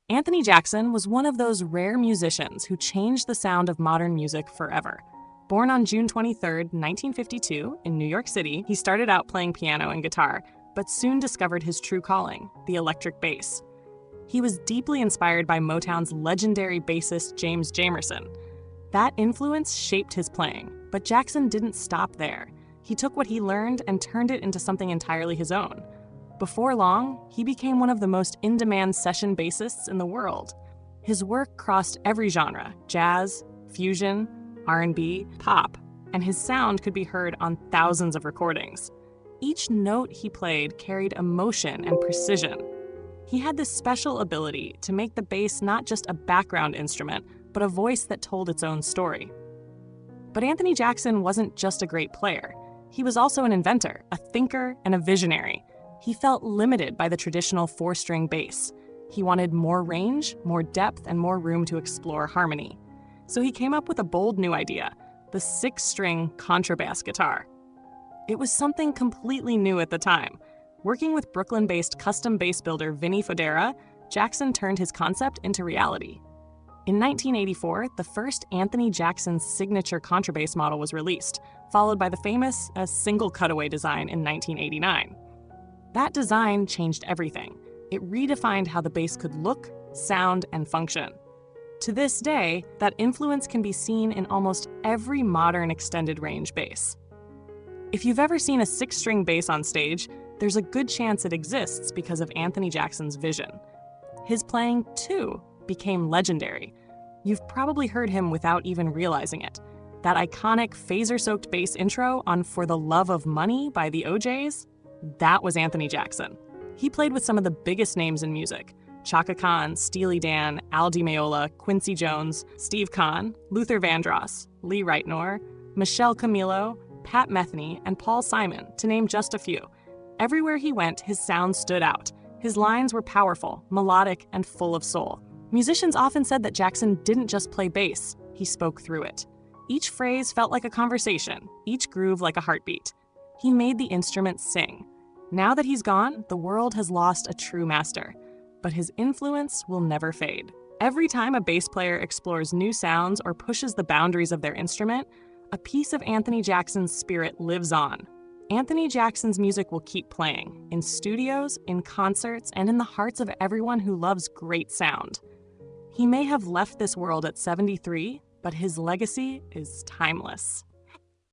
Anthony Jackson was one of those rare musicians who changed the sound of modern music forever. Born on June 23, 1952, in New York City, he started out playing piano and guitar, but soon discovered his true calling, the electric bass. He was deeply inspired by Motown's legendary bassist James Jamerson. That influence shaped his playing, but Jackson didn't stop there. He took what he learned and turned it into something entirely his own. Before long, he became one of the most in-demand session bassists in the world. His work crossed every genre: jazz, fusion, R&B, pop, and his sound could be heard on thousands of recordings. Each note he played carried emotion and precision. He had this special ability to make the bass not just a background instrument, but a voice that told its own story. But Anthony Jackson wasn't just a great player. He was also an inventor, a thinker, and a visionary. He felt limited by the traditional four-string bass. He wanted more range, more depth, and more room to explore harmony. So he came up with a bold new idea: the six-string contrabass guitar. It was something completely new at the time. Working with Brooklyn-based custom bass builder Vinny Fodera, Jackson turned his concept into reality. In 1984, the first Anthony Jackson signature contrabass model was released, followed by the famous single cutaway design in 1989. That design changed everything. It redefined how the bass could look, sound, and function. To this day, that influence can be seen in almost every modern extended range bass. If you've ever seen a six-string bass on stage, there's a good chance it exists because of Anthony Jackson's vision. His playing, too, became legendary. You've probably heard him without even realizing it. That iconic phaser-soaked bass intro on "For the Love of Money" by the OJs? That was Anthony Jackson. He played with some of the biggest names in music: Chaka Khan, Steely Dan, Al Di Meola, Quincy Jones, Steve Kahn, Luther Vandross, Lee Reitnor, Michelle Camilo, Pat Metheny, and Paul Simon, to name just a few. Everywhere he went, his sound stood out. His lines were powerful, melodic, and full of soul. Musicians often said that Jackson didn't just play bass, he spoke through it. Each phrase felt like a conversation, each groove like a heartbeat. He made the instrument sing. Now that he's gone, the world has lost a true master, but his influence will never fade. Every time a bass player explores new sounds or pushes the boundaries of their instrument, a piece of Anthony Jackson's spirit lives on. Anthony Jackson's music will keep playing, in studios, in concerts, and in the hearts of everyone who loves great sound. He may have left this world at 73, but his legacy is timeless.